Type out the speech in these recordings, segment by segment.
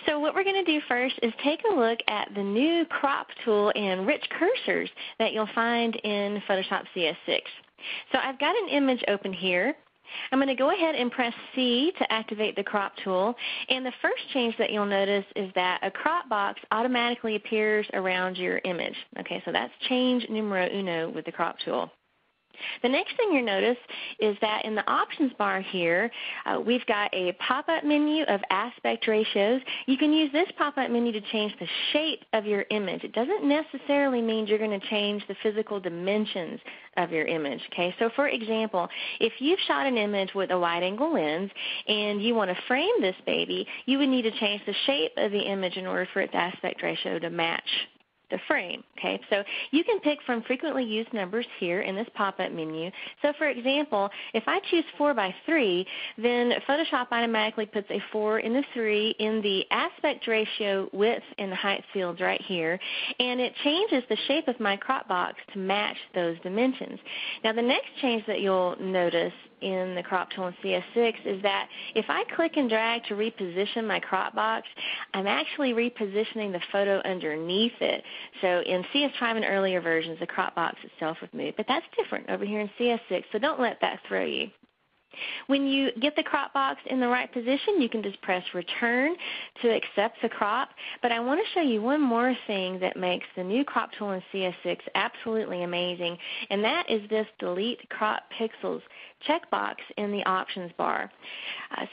So what we're going to do first is take a look at the new crop tool and rich cursors that you'll find in Photoshop CS6. So I've got an image open here. I'm going to go ahead and press C to activate the crop tool. And the first change that you'll notice is that a crop box automatically appears around your image. Okay, so that's change numero uno with the crop tool. The next thing you'll notice is that in the options bar here, we've got a pop-up menu of aspect ratios. You can use this pop-up menu to change the shape of your image. It doesn't necessarily mean you're going to change the physical dimensions of your image. Okay, so for example, if you've shot an image with a wide-angle lens and you want to frame this baby, you would need to change the shape of the image in order for its aspect ratio to match the frame. Okay, so you can pick from frequently used numbers here in this pop-up menu. So for example, if I choose 4:3, then Photoshop automatically puts a 4 and a 3 in the aspect ratio width and height fields right here, and it changes the shape of my crop box to match those dimensions. Now the next change that you'll notice in the crop tool in CS6 is that if I click and drag to reposition my crop box, I'm actually repositioning the photo underneath it. So in CS5 and earlier versions, the crop box itself would move, but that's different over here in CS6, so don't let that throw you. When you get the crop box in the right position, you can just press return to accept the crop. But I want to show you one more thing that makes the new crop tool in CS6 absolutely amazing, and that is this delete crop pixels checkbox in the options bar.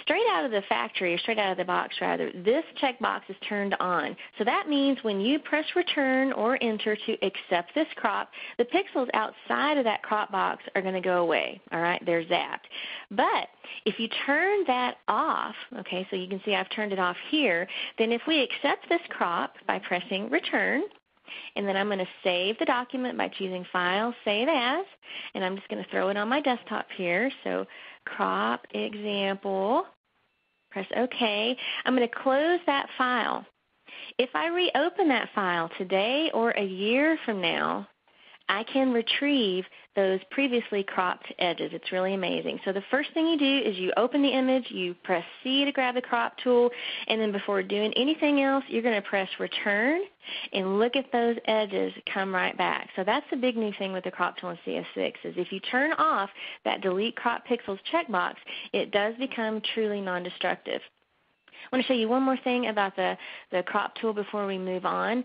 Straight out of the factory, or straight out of the box rather, this checkbox is turned on. So that means when you press return or enter to accept this crop, the pixels outside of that crop box are going to go away. All right, they're zapped. But if you turn that off, okay, so you can see I've turned it off here, then if we accept this crop by pressing return, and then I'm going to save the document by choosing File, Save As, and I'm just going to throw it on my desktop here. So crop example, press OK. I'm going to close that file. If I reopen that file today or a year from now, I can retrieve those previously cropped edges. It's really amazing. So the first thing you do is you open the image, you press C to grab the crop tool, and then before doing anything else, you're going to press return and look at those edges come right back. So that's the big new thing with the crop tool in CS6 is if you turn off that delete crop pixels checkbox, it does become truly non-destructive. I want to show you one more thing about the crop tool before we move on.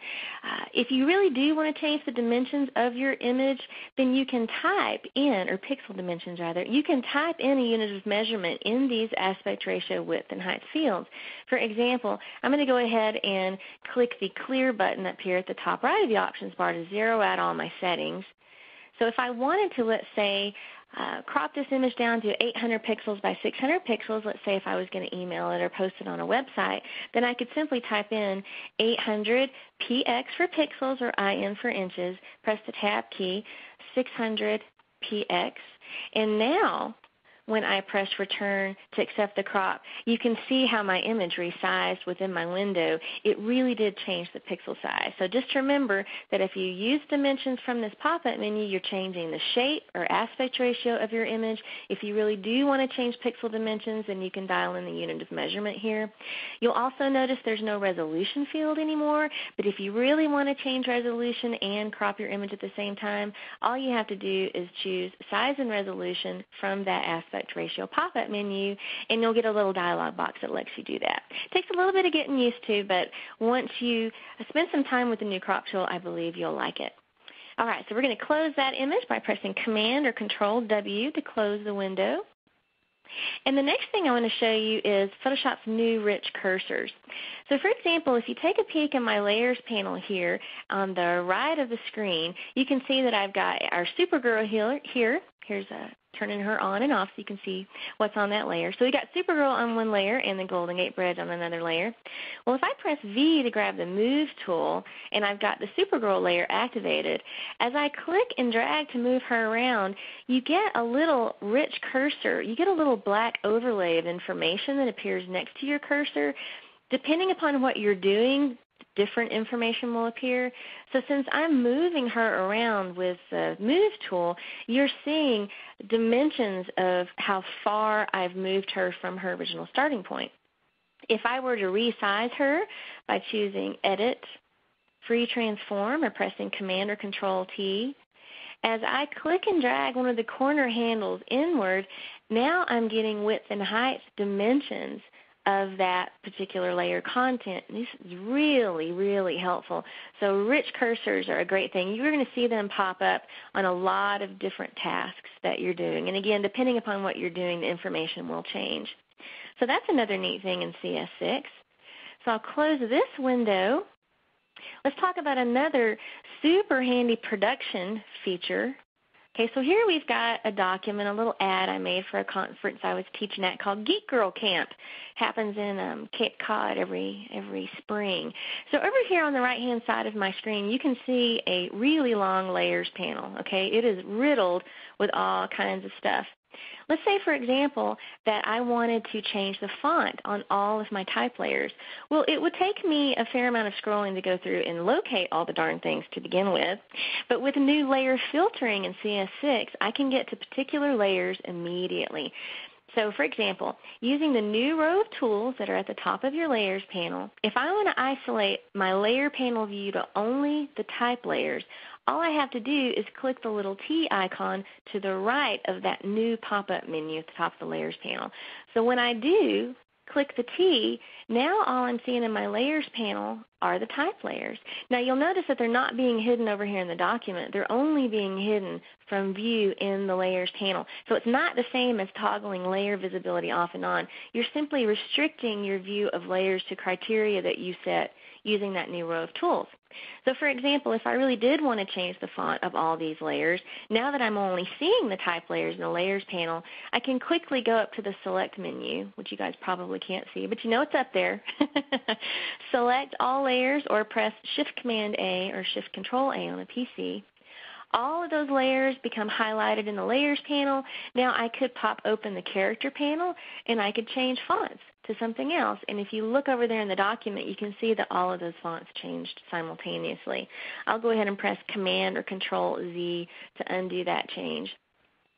If you really do want to change the dimensions of your image, then you can type in, or pixel dimensions rather, you can type in a unit of measurement in these aspect ratio width and height fields. For example, I'm going to go ahead and click the clear button up here at the top right of the options bar to zero out all my settings. So if I wanted to, let's say, crop this image down to 800 pixels by 600 pixels, let's say if I was going to email it or post it on a website, then I could simply type in 800 px for pixels or in for inches, press the tab key, 600 px, and now when I press return to accept the crop, you can see how my image resized within my window. It really did change the pixel size. So just remember that if you use dimensions from this pop-up menu, you're changing the shape or aspect ratio of your image. If you really do want to change pixel dimensions, then you can dial in the unit of measurement here. You'll also notice there's no resolution field anymore, but if you really want to change resolution and crop your image at the same time, all you have to do is choose size and resolution from that aspect ratio pop-up menu, and you'll get a little dialog box that lets you do that. It takes a little bit of getting used to, but once you spend some time with the new crop tool, I believe you'll like it. All right, so we're going to close that image by pressing Command or Control W to close the window. And the next thing I want to show you is Photoshop's new rich cursors. So for example, if you take a peek in my Layers panel here on the right of the screen, you can see that I've got our Supergirl here. Here's turning her on and off so you can see what's on that layer. So we got Supergirl on one layer and the Golden Gate Bridge on another layer. Well, if I press V to grab the Move tool and I've got the Supergirl layer activated, as I click and drag to move her around, you get a little rich cursor. You get a little black overlay of information that appears next to your cursor. Depending upon what you're doing, different information will appear. So since I'm moving her around with the Move tool, you're seeing dimensions of how far I've moved her from her original starting point. If I were to resize her by choosing Edit, Free Transform, or pressing Command or Control T, as I click and drag one of the corner handles inward, now I'm getting width and height dimensions of that particular layer content. And this is really, really helpful. So rich cursors are a great thing. You're going to see them pop up on a lot of different tasks that you're doing. And again, depending upon what you're doing, the information will change. So that's another neat thing in CS6. So I'll close this window. Let's talk about another super handy production feature. Okay, so here we've got a document, a little ad I made for a conference I was teaching at called Geek Girl Camp. Happens in Cape Cod every spring. So over here on the right-hand side of my screen, you can see a really long layers panel. Okay, it is riddled with all kinds of stuff. Let's say, for example, that I wanted to change the font on all of my type layers. Well, it would take me a fair amount of scrolling to go through and locate all the darn things to begin with. But with new layer filtering in CS6, I can get to particular layers immediately. So, for example, using the new row of tools that are at the top of your layers panel, if I want to isolate my layer panel view to only the type layers, all I have to do is click the little T icon to the right of that new pop-up menu at the top of the layers panel. So when I do click the T, now all I'm seeing in my layers panel are the type layers. Now you'll notice that they're not being hidden over here in the document. They're only being hidden from view in the layers panel. So it's not the same as toggling layer visibility off and on. You're simply restricting your view of layers to criteria that you set using that new row of tools. So for example, if I really did want to change the font of all these layers, now that I'm only seeing the type layers in the layers panel, I can quickly go up to the select menu, which you guys probably can't see, but you know it's up there. Select all layers or press Shift-Command-A or Shift-Control-A on a PC. All of those layers become highlighted in the layers panel. Now I could pop open the character panel and I could change fonts to something else. And if you look over there in the document, you can see that all of those fonts changed simultaneously. I'll go ahead and press Command or Control Z to undo that change.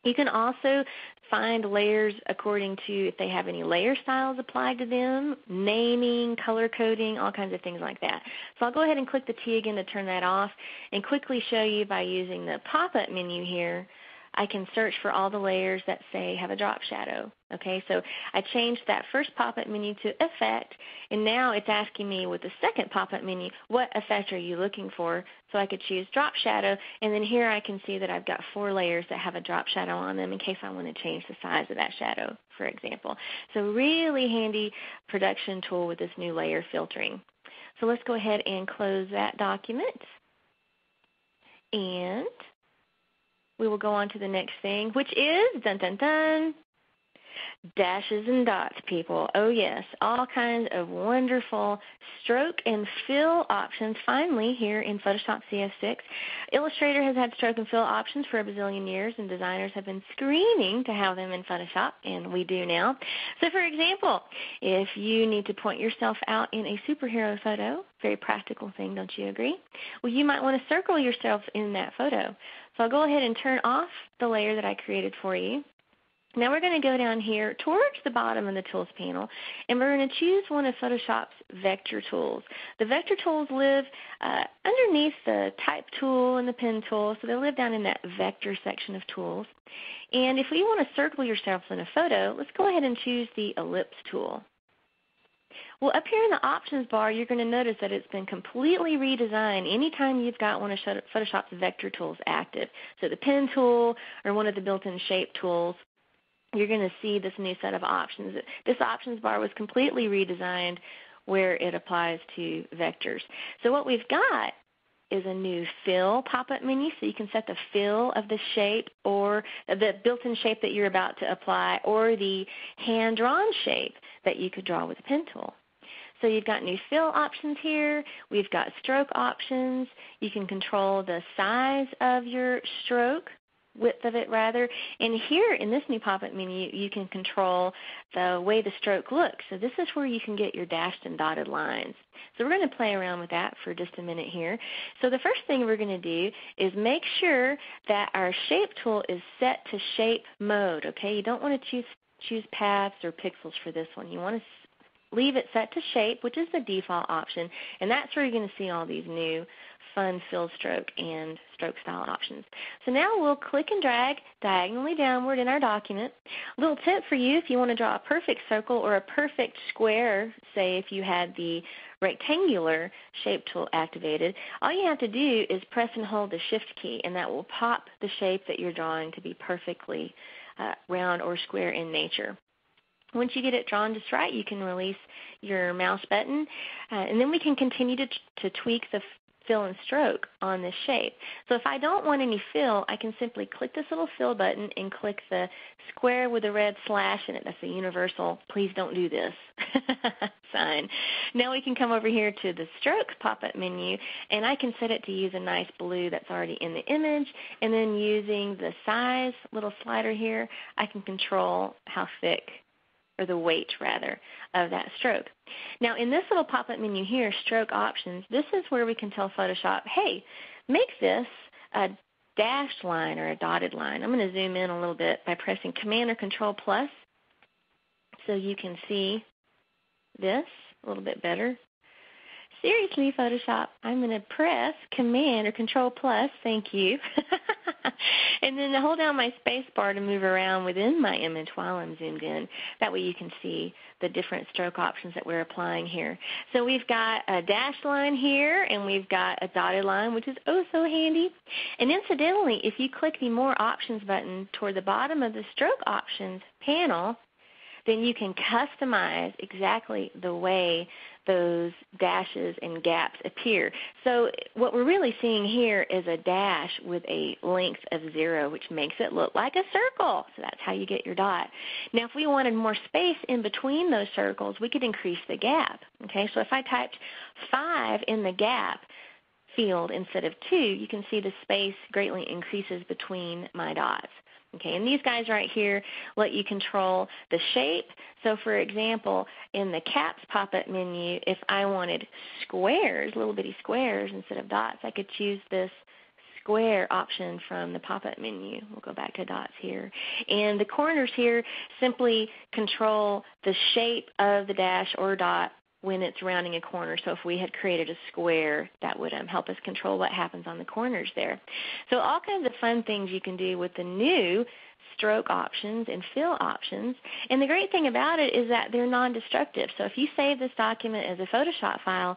You can also find layers according to if they have any layer styles applied to them, naming, color coding, all kinds of things like that. So I'll go ahead and click the T again to turn that off and quickly show you by using the pop-up menu here. I can search for all the layers that say have a drop shadow. Okay, so I changed that first pop-up menu to Effect, and now it's asking me with the second pop-up menu, what effect are you looking for? So I could choose drop shadow, and then here I can see that I've got 4 layers that have a drop shadow on them in case I want to change the size of that shadow, for example. So really handy production tool with this new layer filtering. So let's go ahead and close that document. And we will go on to the next thing, which is, dun dun dun, dashes and dots, people. Oh yes, all kinds of wonderful stroke and fill options finally here in Photoshop CS6. Illustrator has had stroke and fill options for a bazillion years, and designers have been screaming to have them in Photoshop, and we do now. So for example, if you need to point yourself out in a superhero photo, very practical thing, don't you agree? Well, you might want to circle yourself in that photo. So I'll go ahead and turn off the layer that I created for you. Now we're going to go down here towards the bottom of the Tools panel, and we're going to choose one of Photoshop's vector tools. The vector tools live underneath the Type tool and the Pen tool, so they live down in that vector section of tools. And if you want to circle yourself in a photo, let's go ahead and choose the Ellipse tool. Well, up here in the options bar, you're going to notice that it's been completely redesigned anytime you've got one of Photoshop's vector tools active. So the Pen tool or one of the built-in shape tools, you're going to see this new set of options. This options bar was completely redesigned where it applies to vectors. So what we've got is a new fill pop-up menu, so you can set the fill of the shape or the built-in shape that you're about to apply, or the hand-drawn shape that you could draw with a pen tool. So you've got new fill options here. We've got stroke options. You can control the size of your stroke, width of it rather. And here in this new pop-up menu, you can control the way the stroke looks. So this is where you can get your dashed and dotted lines. So we're going to play around with that for just a minute here. So the first thing we're going to do is make sure that our shape tool is set to shape mode. Okay, you don't want to choose paths or pixels for this one. You want to leave it set to shape, which is the default option, and that's where you're going to see all these new fun fill stroke and stroke style options. So now we'll click and drag diagonally downward in our document. A little tip for you, if you want to draw a perfect circle or a perfect square, say if you had the rectangular shape tool activated, all you have to do is press and hold the shift key, and that will pop the shape that you're drawing to be perfectly round or square in nature. Once you get it drawn just right, you can release your mouse button, and then we can continue to tweak the fill and stroke on this shape. So if I don't want any fill, I can simply click this little fill button and click the square with a red slash in it. That's a universal, please don't do this sign. Now we can come over here to the stroke pop-up menu, and I can set it to use a nice blue that's already in the image, and then using the size little slider here, I can control how thick, or the weight rather, of that stroke. Now in this little pop-up menu here, stroke options, this is where we can tell Photoshop, hey, make this a dashed line or a dotted line. I'm going to zoom in a little bit by pressing Command or Control plus so you can see this a little bit better. Seriously, Photoshop, I'm going to press Command or Control plus, thank you, and then hold down my space bar to move around within my image while I'm zoomed in. That way you can see the different stroke options that we're applying here. So we've got a dashed line here, and we've got a dotted line, which is oh so handy. And incidentally, if you click the More Options button toward the bottom of the Stroke Options panel, then you can customize exactly the way those dashes and gaps appear. So what we're really seeing here is a dash with a length of 0, which makes it look like a circle. So that's how you get your dot. Now if we wanted more space in between those circles, we could increase the gap. Okay, so if I typed 5 in the gap field instead of 2, you can see the space greatly increases between my dots. Okay, and these guys right here let you control the shape. So for example, in the caps pop-up menu, if I wanted squares, little bitty squares instead of dots, I could choose this square option from the pop-up menu. We'll go back to dots here. And the corners here simply control the shape of the dash or dot when it's rounding a corner. So if we had created a square, that would help us control what happens on the corners there. So all kinds of fun things you can do with the new stroke options and fill options. And the great thing about it is that they're non-destructive. So if you save this document as a Photoshop file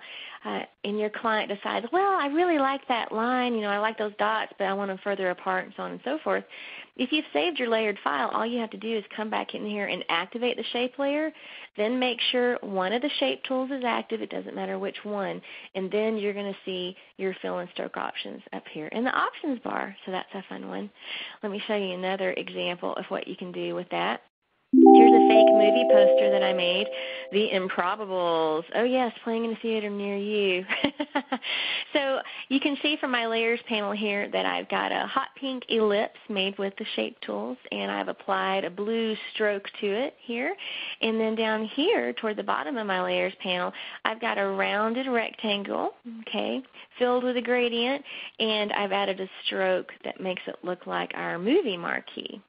and your client decides, well, I really like that line, I like those dots, but I want them further apart and so on and so forth, if you've saved your layered file, all you have to do is come back in here and activate the shape layer, then make sure one of the shape tools is active, it doesn't matter which one, and then you're going to see your fill and stroke options up here in the options bar, so that's a fun one. Let me show you another example of what you can do with that. Here's a fake movie poster that I made, The Improbables. Oh yes, playing in a theater near you. So you can see from my layers panel here that I've got a hot pink ellipse made with the shape tools, and I've applied a blue stroke to it here. And then down here toward the bottom of my layers panel, I've got a rounded rectangle, okay, filled with a gradient, and I've added a stroke that makes it look like our movie marquee.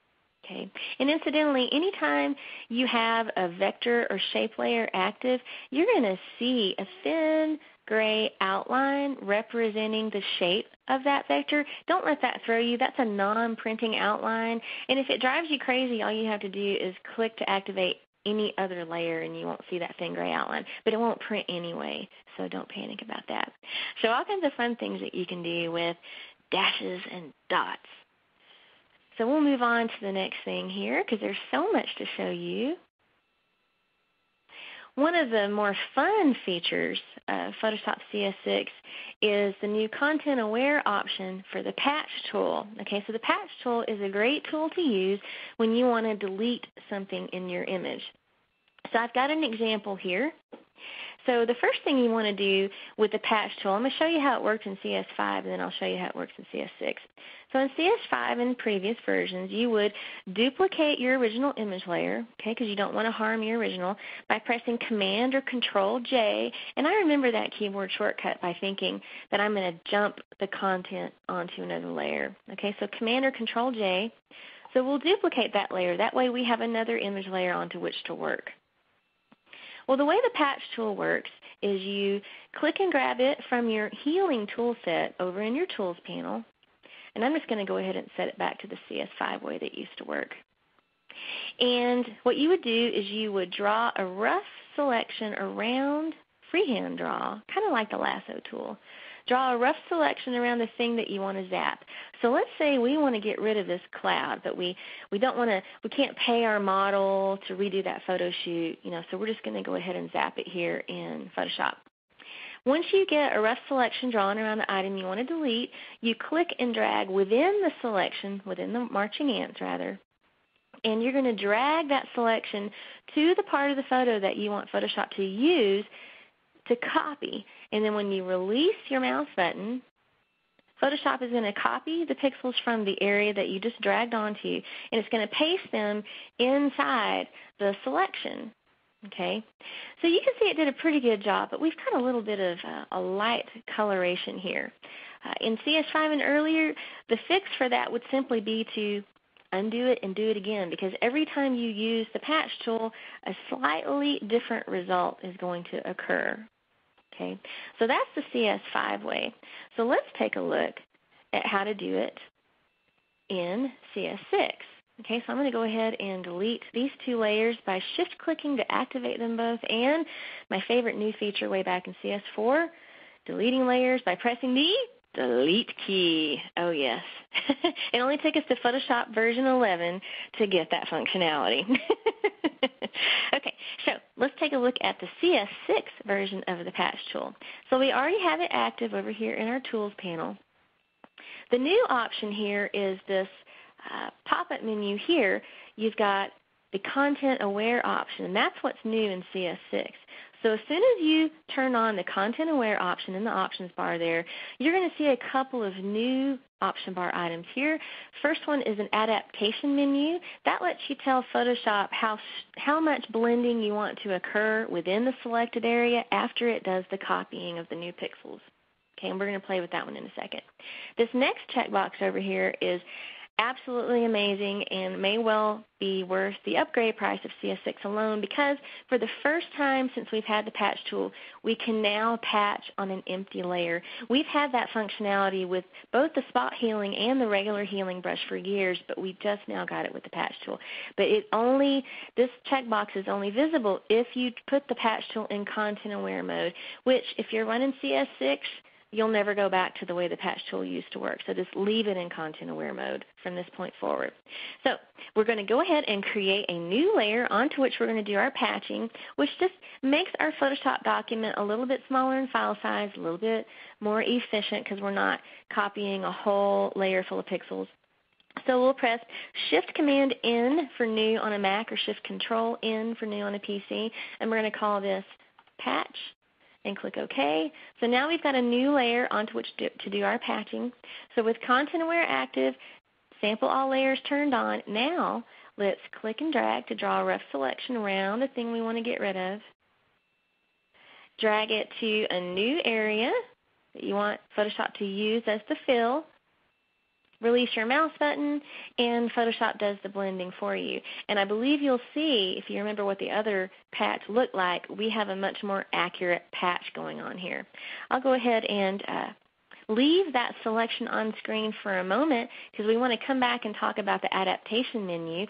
Okay. And incidentally, anytime you have a vector or shape layer active, you're going to see a thin gray outline representing the shape of that vector. Don't let that throw you. That's a non-printing outline. And if it drives you crazy, all you have to do is click to activate any other layer and you won't see that thin gray outline. But it won't print anyway, so don't panic about that. So all kinds of fun things that you can do with dashes and dots. So we'll move on to the next thing here because there's so much to show you. One of the more fun features of Photoshop CS6 is the new ContentAware option for the patch tool. Okay, so the patch tool is a great tool to use when you want to delete something in your image. So I've got an example here. So the first thing you want to do with the patch tool, I'm going to show you how it works in CS5, and then I'll show you how it works in CS6. So in CS5 and previous versions, you would duplicate your original image layer, okay, because you don't want to harm your original, by pressing Command or Control-J. And I remember that keyboard shortcut by thinking that I'm going to jump the content onto another layer. Okay, so Command or Control-J. So we'll duplicate that layer. That way we have another image layer onto which to work. Well, the way the patch tool works is you click and grab it from your healing tool set over in your tools panel. And I'm just going to go ahead and set it back to the CS5 way that it used to work. And what you would do is you would draw a rough selection around, freehand draw, kind of like the lasso tool. Draw a rough selection around the thing that you want to zap. So let's say we want to get rid of this cloud, but we can't pay our model to redo that photo shoot, so we're just going to go ahead and zap it here in Photoshop. Once you get a rough selection drawn around the item you want to delete, you click and drag within the selection, within the marching ants rather, and you're going to drag that selection to the part of the photo that you want Photoshop to use to copy. And then when you release your mouse button, Photoshop is going to copy the pixels from the area that you just dragged onto, and it's going to paste them inside the selection. Okay, so you can see it did a pretty good job, but we've got a little bit of a light coloration here. In CS5 and earlier, the fix for that would simply be to undo it and do it again, because every time you use the patch tool, a slightly different result is going to occur. Okay, so that's the CS5 way. So let's take a look at how to do it in CS6. Okay, so I'm going to go ahead and delete these two layers by shift-clicking to activate them both, and my favorite new feature way back in CS4, deleting layers by pressing the delete key. Oh, yes. It only took us to Photoshop version 11 to get that functionality. Okay, so let's take a look at the CS6 version of the patch tool. So we already have it active over here in our tools panel. The new option here is this pop-up menu here. You've got the ContentAware option, and that's what's new in CS6. So as soon as you turn on the ContentAware option in the options bar there, you're going to see a couple of new option bar items here. First one is an adaptation menu. That lets you tell Photoshop how much blending you want to occur within the selected area after it does the copying of the new pixels. Okay, and we're going to play with that one in a second. This next checkbox over here is absolutely amazing and may well be worth the upgrade price of CS6 alone, because for the first time since we've had the patch tool, we can now patch on an empty layer. We've had that functionality with both the spot healing and the regular healing brush for years, but we just now got it with the patch tool. But this checkbox is only visible if you put the patch tool in ContentAware mode, which if you're running CS6, you'll never go back to the way the patch tool used to work. So just leave it in ContentAware mode from this point forward. So we're going to go ahead and create a new layer onto which we're going to do our patching, which just makes our Photoshop document a little bit smaller in file size, a little bit more efficient because we're not copying a whole layer full of pixels. So we'll press Shift-Command-N for new on a Mac or Shift-Control-N for new on a PC, and we're going to call this patch. And click OK. So now we've got a new layer onto which to do our patching. So with ContentAware active, sample all layers turned on, now let's click and drag to draw a rough selection around the thing we want to get rid of. Drag it to a new area that you want Photoshop to use as the fill. Release your mouse button, and Photoshop does the blending for you. And I believe you'll see, if you remember what the other patch looked like, we have a much more accurate patch going on here. I'll go ahead and leave that selection on screen for a moment because we want to come back and talk about the adaptation menu.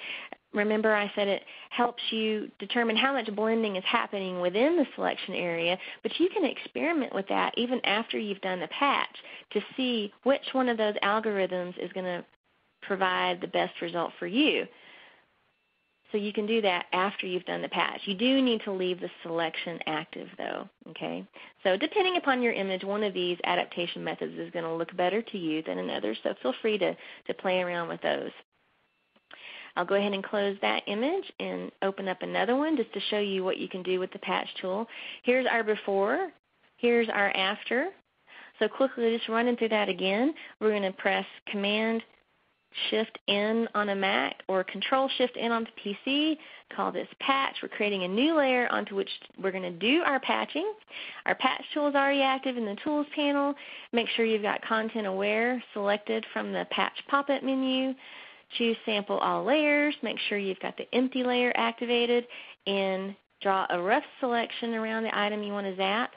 Remember I said it helps you determine how much blending is happening within the selection area, but you can experiment with that even after you've done the patch to see which one of those algorithms is going to provide the best result for you. So you can do that after you've done the patch. You do need to leave the selection active though, okay? So depending upon your image, one of these adaptation methods is going to look better to you than another, so feel free to play around with those. I'll go ahead and close that image and open up another one just to show you what you can do with the patch tool. Here's our before. Here's our after. So quickly just running through that again, we're going to press Command-Shift-N on a Mac or Control-Shift-N on the PC. Call this patch. We're creating a new layer onto which we're going to do our patching. Our patch tool is already active in the Tools panel. Make sure you've got ContentAware selected from the patch pop-up menu. Choose Sample All Layers. Make sure you've got the empty layer activated, and draw a rough selection around the item you want to zap.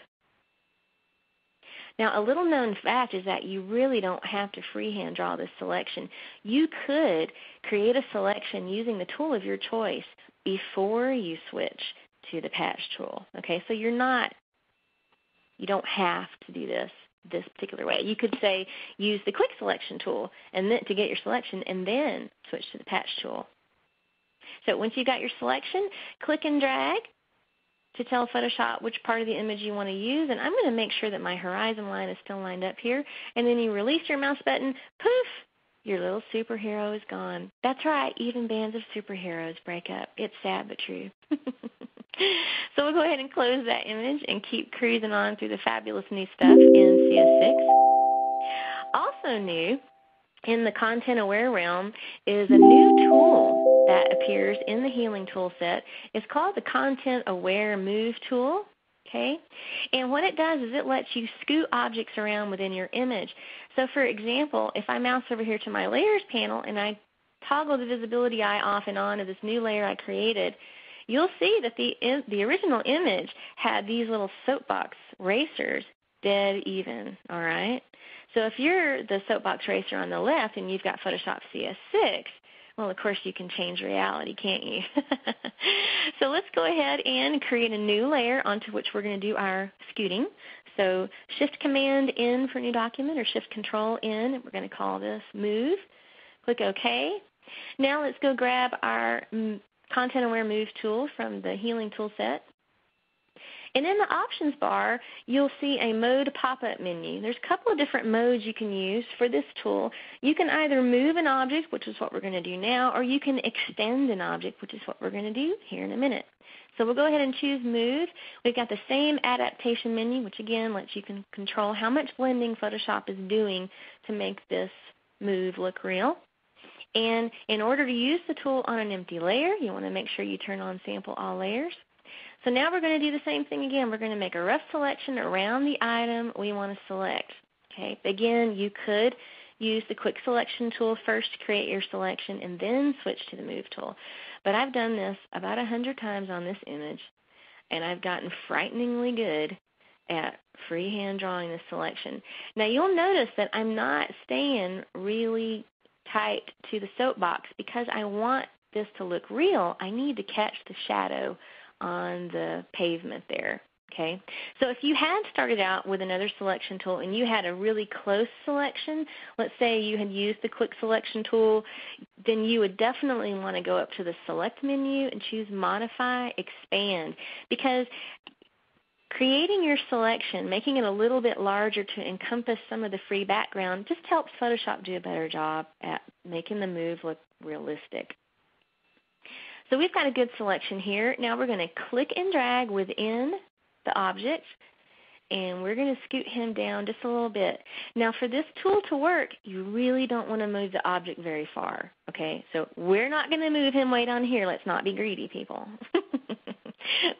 Now, a little known fact is that you really don't have to freehand draw this selection. You could create a selection using the tool of your choice before you switch to the patch tool. Okay, so you don't have to do this particular way. You could say use the quick selection tool and then to get your selection and then switch to the patch tool. So once you've got your selection, click and drag to tell Photoshop which part of the image you want to use, and I'm going to make sure that my horizon line is still lined up here, and then you release your mouse button, poof, your little superhero is gone. That's right, even bands of superheroes break up. It's sad but true. So we'll go ahead and close that image and keep cruising on through the fabulous new stuff in CS6. Also new in the content-aware realm is a new tool that appears in the healing tool set. It's called the ContentAware Move tool. Okay? And what it does is it lets you scoot objects around within your image. So for example, if I mouse over here to my layers panel and I toggle the visibility eye off and on of this new layer I created, you'll see that the original image had these little soapbox racers dead even, all right? So if you're the soapbox racer on the left and you've got Photoshop CS6, well, of course you can change reality, can't you? So let's go ahead and create a new layer onto which we're going to do our scooting. So Shift-Command-N for new document or Shift-Control-N. We're going to call this Move. Click OK. Now let's go grab our ContentAware Move tool from the healing tool set. And in the options bar, you'll see a mode pop-up menu. There's a couple of different modes you can use for this tool. You can either move an object, which is what we're going to do now, or you can extend an object, which is what we're going to do here in a minute. So we'll go ahead and choose Move. We've got the same adaptation menu, which again lets you control how much blending Photoshop is doing to make this move look real. And in order to use the tool on an empty layer, you want to make sure you turn on Sample All Layers. So now we're going to do the same thing again. We're going to make a rough selection around the item we want to select. Okay. Again, you could use the quick selection tool first to create your selection and then switch to the Move tool. But I've done this about 100 times on this image, and I've gotten frighteningly good at freehand drawing this selection. Now you'll notice that I'm not staying really tight to the soapbox because I want this to look real. I need to catch the shadow on the pavement there. Okay, so if you had started out with another selection tool and you had a really close selection, let's say you had used the quick selection tool, then you would definitely want to go up to the select menu and choose Modify, Expand, because creating your selection, making it a little bit larger to encompass some of the free background, just helps Photoshop do a better job at making the move look realistic. So we've got a good selection here. Now we're going to click and drag within the object, and we're going to scoot him down just a little bit. Now for this tool to work, you really don't want to move the object very far. Okay, so we're not going to move him way down here. Let's not be greedy, people.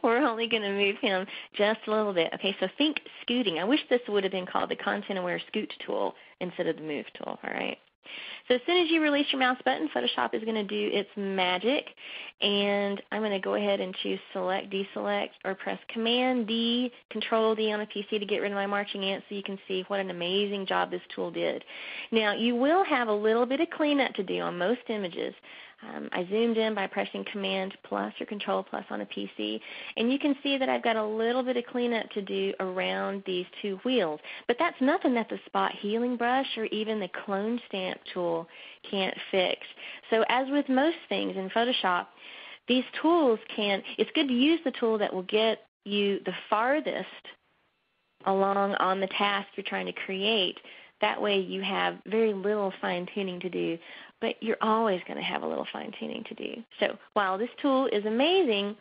We're only going to move him just a little bit. Okay, so think scooting. I wish this would have been called the ContentAware Scoot tool instead of the Move tool, all right? So as soon as you release your mouse button, Photoshop is going to do its magic, and I'm going to go ahead and choose Select, Deselect, or press Command-D, Control-D on a PC to get rid of my marching ants so you can see what an amazing job this tool did. Now, you will have a little bit of cleanup to do on most images. I zoomed in by pressing Command plus or Control plus on a PC, and you can see that I've got a little bit of cleanup to do around these two wheels. But that's nothing that the Spot Healing Brush or even the Clone Stamp tool can't fix. So as with most things in Photoshop, these tools it's good to use the tool that will get you the farthest along on the task you're trying to create. That way you have very little fine-tuning to do, but you're always going to have a little fine-tuning to do. So while this tool is amazing,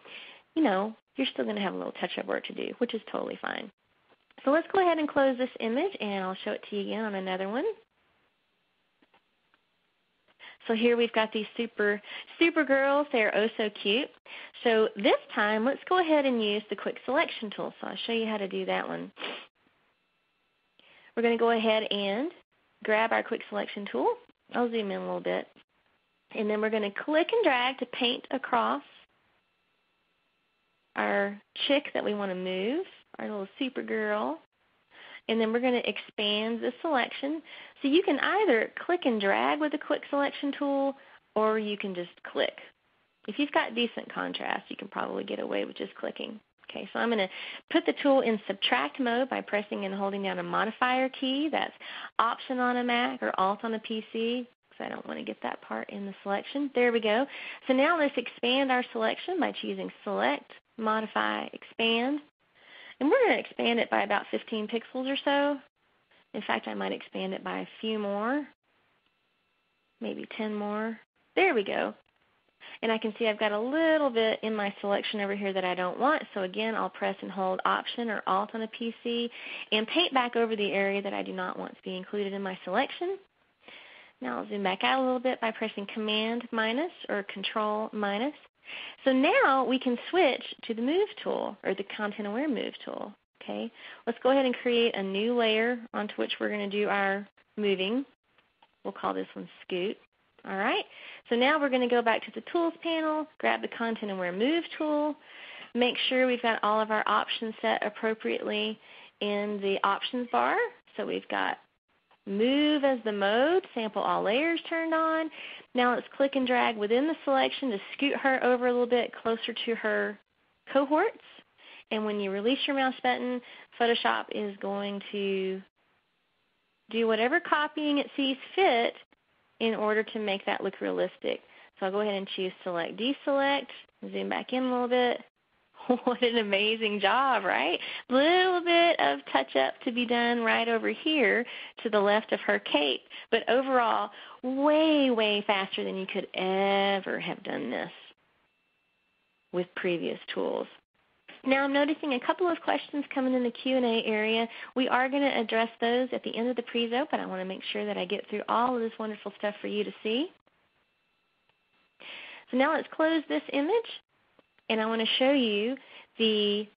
you're still going to have a little touch-up work to do, which is totally fine. So let's go ahead and close this image, and I'll show it to you again on another one. So here we've got these super girls. They're oh so cute. So this time, let's go ahead and use the quick selection tool. So I'll show you how to do that one. We're going to go ahead and grab our quick selection tool. I'll zoom in a little bit. And then we're going to click and drag to paint across our chick that we want to move, our little super girl, and then we're going to expand the selection. So you can either click and drag with the quick selection tool, or you can just click. If you've got decent contrast, you can probably get away with just clicking. Okay, so I'm going to put the tool in subtract mode by pressing and holding down a modifier key. That's Option on a Mac or Alt on a PC, because I don't want to get that part in the selection. There we go. So now let's expand our selection by choosing Select, Modify, Expand. And we're going to expand it by about 15 pixels or so. In fact, I might expand it by a few more, maybe 10 more. There we go. And I can see I've got a little bit in my selection over here that I don't want. So again, I'll press and hold Option or Alt on a PC and paint back over the area that I do not want to be included in my selection. Now I'll zoom back out a little bit by pressing Command minus or Control minus. So now we can switch to the Move tool, or the ContentAware Move tool. Okay, let's go ahead and create a new layer onto which we're going to do our moving. We'll call this one Scoot. All right, so now we're going to go back to the Tools panel, grab the ContentAware Move tool, make sure we've got all of our options set appropriately in the options bar. So we've got Move as the mode, Sample All Layers turned on. Now let's click and drag within the selection to scoot her over a little bit closer to her cohorts. And when you release your mouse button, Photoshop is going to do whatever copying it sees fit in order to make that look realistic. So I'll go ahead and choose Select, Deselect, zoom back in a little bit. What an amazing job, right? A little bit of touch-up to be done right over here to the left of her cape, but overall, way, way faster than you could ever have done this with previous tools. Now I'm noticing a couple of questions coming in the Q&A area. We are going to address those at the end of the prezo, but I want to make sure that I get through all of this wonderful stuff for you to see. So now let's close this image, and I want to show you the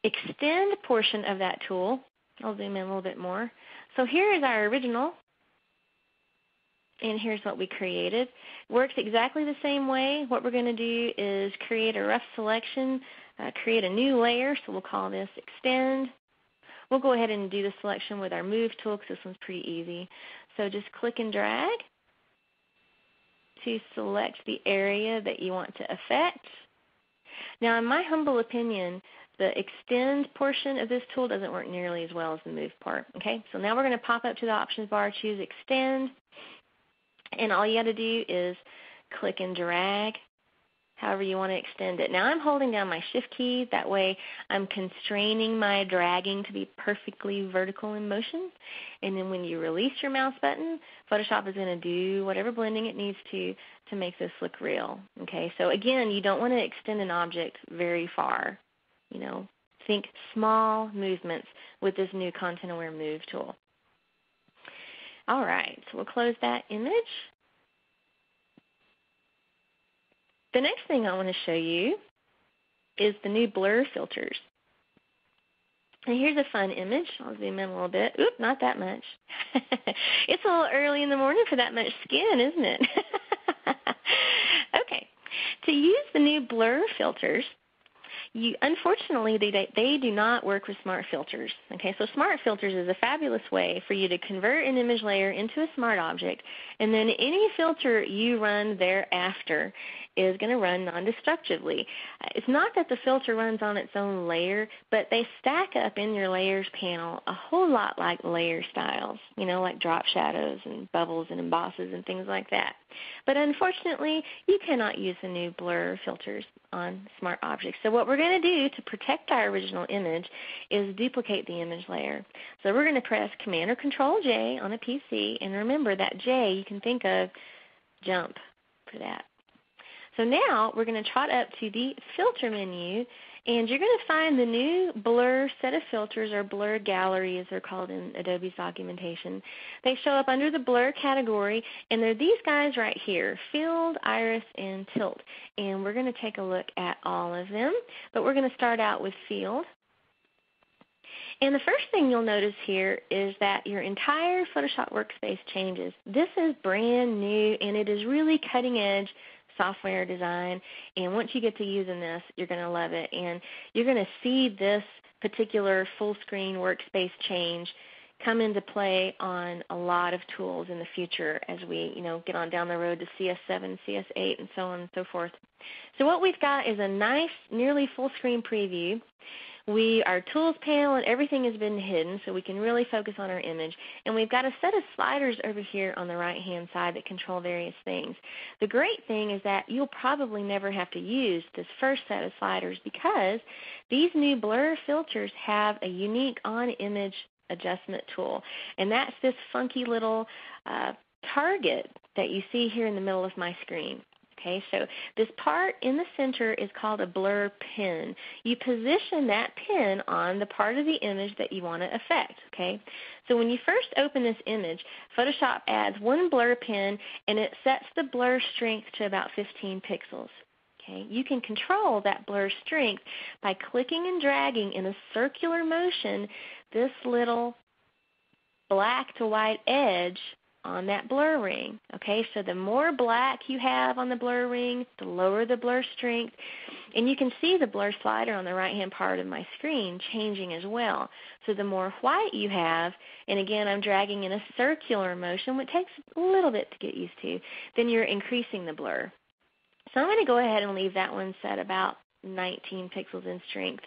extend portion of that tool. I'll zoom in a little bit more. So here is our original, and here's what we created. Works exactly the same way. What we're going to do is create a rough selection, create a new layer, so we'll call this Extend. We'll go ahead and do the selection with our Move tool because this one's pretty easy. So just click and drag to select the area that you want to affect. Now, in my humble opinion, the Extend portion of this tool doesn't work nearly as well as the Move part. Okay, so now we're going to pop up to the options bar, choose Extend, and all you got to do is click and drag however you want to extend it. Now I'm holding down my Shift key. That way I'm constraining my dragging to be perfectly vertical in motion. And then when you release your mouse button, Photoshop is going to do whatever blending it needs to make this look real. Okay, so again, you don't want to extend an object very far. You know, think small movements with this new ContentAware Move tool. All right, so we'll close that image. The next thing I want to show you is the new blur filters. And here's a fun image. I'll zoom in a little bit. Oop, not that much. It's a little early in the morning for that much skin, isn't it? Okay. To use the new blur filters, unfortunately, they do not work with smart filters. Okay, so smart filters is a fabulous way for you to convert an image layer into a smart object, and then any filter you run thereafter is going to run non-destructively. It's not that the filter runs on its own layer, but they stack up in your layers panel a whole lot like layer styles, you know, like drop shadows and bubbles and embosses and things like that. But unfortunately, you cannot use the new blur filters on smart objects. So what we're going to do to protect our original image is duplicate the image layer. So we're going to press Command or Control J on a PC, and remember that J you can think of jump for that. So now we're going to trot up to the Filter menu, and you're going to find the new blur set of filters, or blur gallery as they're called in Adobe's documentation. They show up under the blur category, and they're these guys right here, Field, Iris, and Tilt. And we're going to take a look at all of them, but we're going to start out with Field. And the first thing you'll notice here is that your entire Photoshop workspace changes. This is brand new, and it is really cutting edge software design, and once you get to using this, you're going to love it, and you're going to see this particular full screen workspace change come into play on a lot of tools in the future as we, get on down the road to CS7, CS8, and so on and so forth. So what we've got is a nice, nearly full screen preview. Our tools panel and everything has been hidden, so we can really focus on our image. And we've got a set of sliders over here on the right-hand side that control various things. The great thing is that you'll probably never have to use this first set of sliders because these new blur filters have a unique on-image adjustment tool. And that's this funky little target that you see here in the middle of my screen. Okay, so this part in the center is called a blur pin. You position that pin on the part of the image that you want to affect. Okay, so when you first open this image, Photoshop adds one blur pin and it sets the blur strength to about 15 pixels. Okay, you can control that blur strength by clicking and dragging in a circular motion this little black to white edge on that blur ring. Okay, so the more black you have on the blur ring, the lower the blur strength. And you can see the blur slider on the right-hand part of my screen changing as well. So the more white you have, and again I'm dragging in a circular motion, which takes a little bit to get used to, then you're increasing the blur. So I'm going to go ahead and leave that one set about 19 pixels in strength.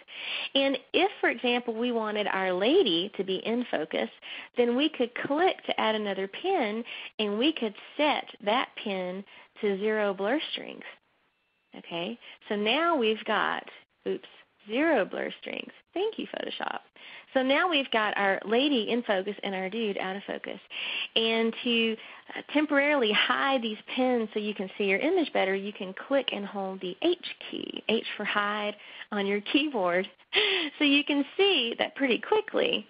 And if, for example, we wanted our lady to be in focus, then we could click to add another pin, and we could set that pin to 0 blur strength. Okay, so now we've got, 0 blur strength. Thank you, Photoshop. So now we've got our lady in focus and our dude out of focus. And to temporarily hide these pins so you can see your image better, you can click and hold the H key, H for hide, on your keyboard. So you can see that pretty quickly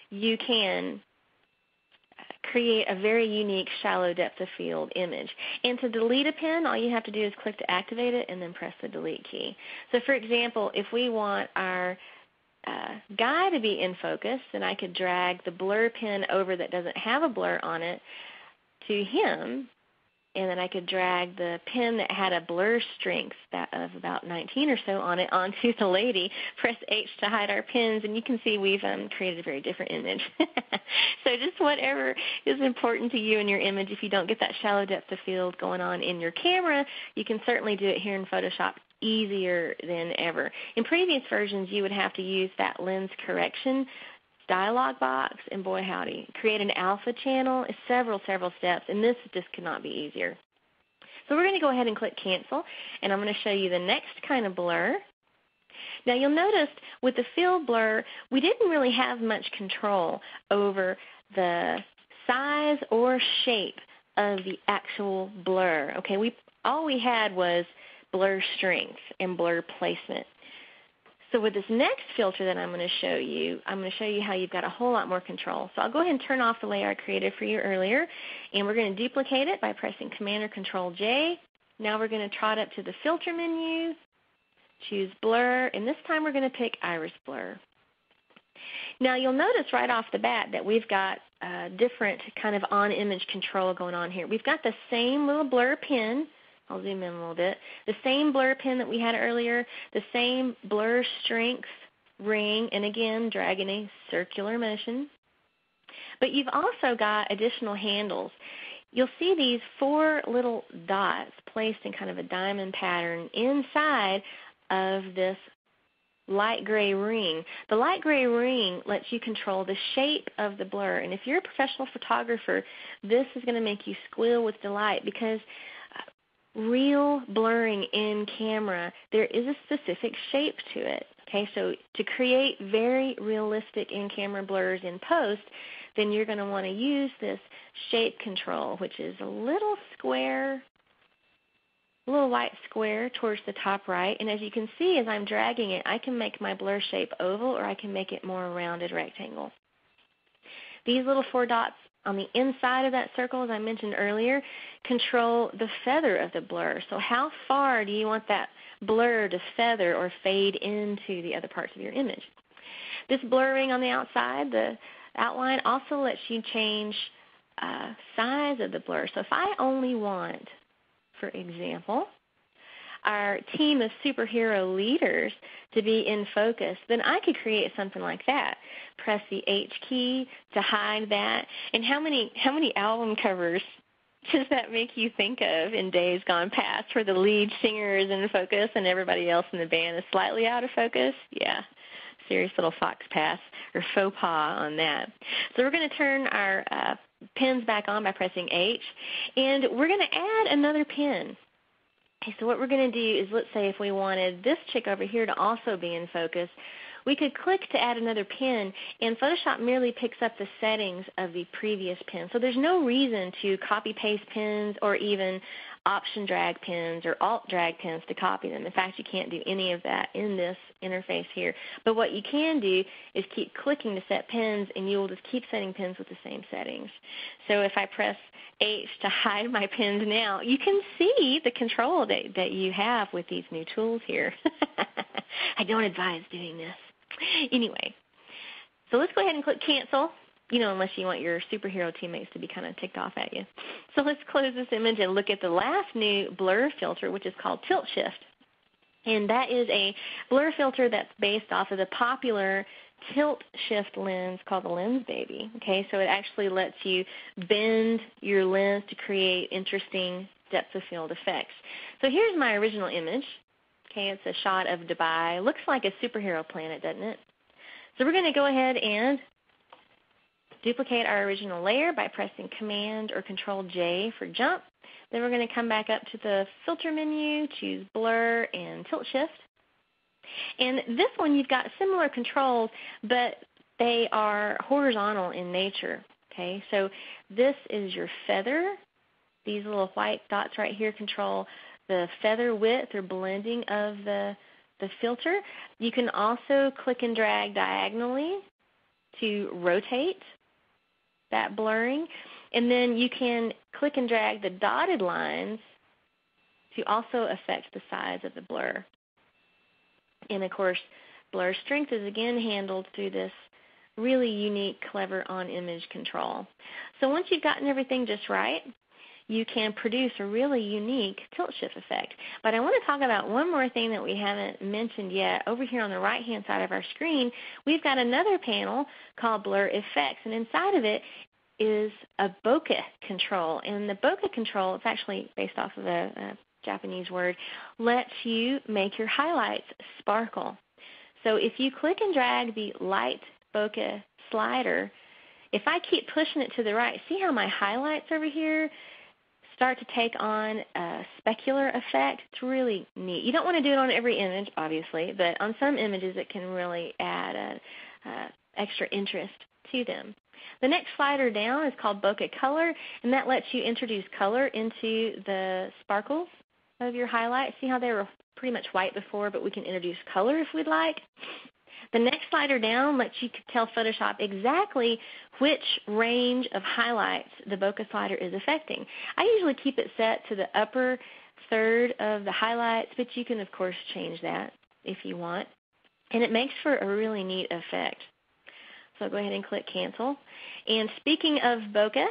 you can create a very unique shallow depth of field image. And to delete a pin, all you have to do is click to activate it and then press the delete key. So for example, if we want our guy to be in focus, then I could drag the blur pin over that doesn't have a blur on it to him, and then I could drag the pin that had a blur strength of about 19 or so on it onto the lady, press H to hide our pins, and you can see we've created a very different image. So just whatever is important to you in your image, if you don't get that shallow depth of field going on in your camera, you can certainly do it here in Photoshop easier than ever. In previous versions, you would have to use that lens correction dialog box, and boy howdy, create an alpha channel, several steps, and this just could not be easier. So we're going to go ahead and click cancel, and I'm going to show you the next kind of blur. Now you'll notice with the field blur, we didn't really have much control over the size or shape of the actual blur. Okay, all we had was blur strength and blur placement. So with this next filter that I'm going to show you how you've got a whole lot more control. So I'll go ahead and turn off the layer I created for you earlier, and we're going to duplicate it by pressing Command or Control J. Now we're going to trot up to the filter menu, choose blur, and this time we're going to pick iris blur. Now you'll notice right off the bat that we've got different kind of on-image control going on here. We've got the same little blur pin. I'll zoom in a little bit. The same blur pin that we had earlier, the same blur strength ring, and again, dragging a circular motion. But you've also got additional handles. You'll see these 4 little dots placed in kind of a diamond pattern inside of this light gray ring. The light gray ring lets you control the shape of the blur. And if you're a professional photographer, this is going to make you squeal with delight because real blurring in camera, there is a specific shape to it. Okay, so to create very realistic in-camera blurs in post, then you're going to want to use this shape control, which is a little square, a little white square towards the top right. And as you can see, as I'm dragging it, I can make my blur shape oval or I can make it more a rounded rectangle. These little 4 dots on the inside of that circle, as I mentioned earlier, control the feather of the blur. So how far do you want that blur to feather or fade into the other parts of your image? This blurring on the outside, the outline, also lets you change size of the blur. So if I only want for example, our team of superhero leaders to be in focus, then I could create something like that. Press the H key to hide that. And how many album covers does that make you think of in days gone past where the lead singer is in focus and everybody else in the band is slightly out of focus? Yeah, serious little fox pass or faux pas on that. So we're going to turn our pins back on by pressing H, and we're going to add another pin. Okay, so what we're going to do is, let's say if we wanted this chick over here to also be in focus, we could click to add another pin, and Photoshop merely picks up the settings of the previous pin. So there's no reason to copy-paste pins or even option-drag pins or alt-drag pins to copy them. In fact, you can't do any of that in this interface here. But what you can do is keep clicking to set pins, and you will just keep setting pins with the same settings. So if I press H to hide my pins now, you can see the control that you have with these new tools here. I don't advise doing this. Anyway, so let's go ahead and click Cancel, unless you want your superhero teammates to be kind of ticked off at you. So let's close this image and look at the last new blur filter, which is called Tiltshift. And that is a blur filter that's based off of the popular Tiltshift lens called the Lens Baby. Okay, so it actually lets you bend your lens to create interesting depth of field effects. So here's my original image. Okay, it's a shot of Dubai. Looks like a superhero planet, doesn't it? So we're going to go ahead and duplicate our original layer by pressing Command or Control J for jump. Then we're going to come back up to the filter menu, choose Blur and Tilt Shift. And this one you've got similar controls, but they are horizontal in nature. Okay, so this is your feather. These little white dots right here control the feather width or blending of the filter. You can also click and drag diagonally to rotate that blurring. And then you can click and drag the dotted lines to also affect the size of the blur. And of course, blur strength is again handled through this really unique, clever on-image control. So once you've gotten everything just right, you can produce a really unique tilt shift effect. But I want to talk about one more thing that we haven't mentioned yet. Over here on the right-hand side of our screen, we've got another panel called Blur Effects, and inside of it is a bokeh control. And the bokeh control, it's actually based off of a Japanese word, lets you make your highlights sparkle. So if you click and drag the light bokeh slider, if I keep pushing it to the right, see how my highlights over here start to take on a specular effect? It's really neat. You don't want to do it on every image, obviously, but on some images it can really add extra interest to them. The next slider down is called Bokeh Color, and that lets you introduce color into the sparkles of your highlights. See how they were pretty much white before, but we can introduce color if we'd like. The next slider down lets you tell Photoshop exactly which range of highlights the bokeh slider is affecting. I usually keep it set to the upper third of the highlights, but you can, of course, change that if you want. And it makes for a really neat effect. So I'll go ahead and click Cancel. And speaking of bokeh,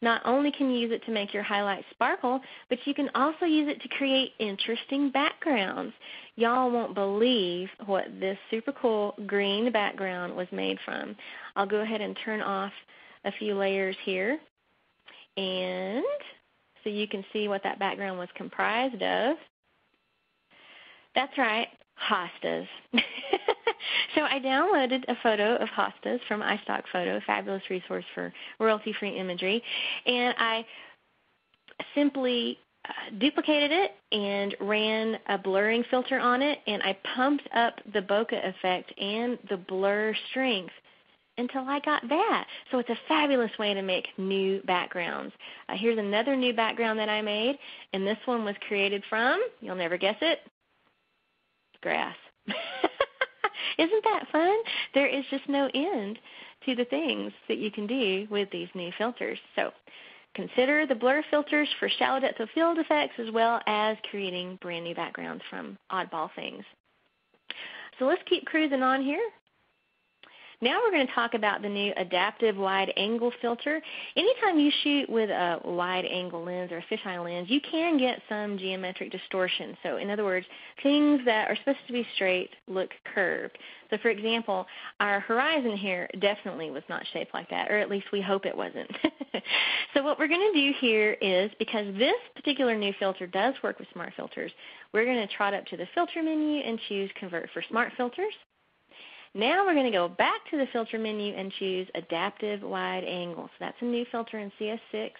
not only can you use it to make your highlights sparkle, but you can also use it to create interesting backgrounds. Y'all won't believe what this super cool green background was made from. I'll go ahead and turn off a few layers here, and so you can see what that background was comprised of. That's right, hostas. So I downloaded a photo of hostas from iStock Photo, a fabulous resource for royalty-free imagery, and I simply duplicated it and ran a blurring filter on it, and I pumped up the bokeh effect and the blur strength until I got that. So it's a fabulous way to make new backgrounds. Here's another new background that I made, and this one was created from, you'll never guess it, grass. Isn't that fun? There is just no end to the things that you can do with these new filters. So consider the blur filters for shallow depth of field effects as well as creating brand new backgrounds from oddball things. So let's keep cruising on here. Now we're going to talk about the new adaptive wide angle filter. Anytime you shoot with a wide angle lens or a fisheye lens, you can get some geometric distortion. So in other words, things that are supposed to be straight look curved. So for example, our horizon here definitely was not shaped like that, or at least we hope it wasn't. So what we're going to do here is, because this particular new filter does work with smart filters, we're going to trot up to the filter menu and choose Convert for Smart Filters. Now we're going to go back to the filter menu and choose Adaptive Wide Angle. So that's a new filter in CS6.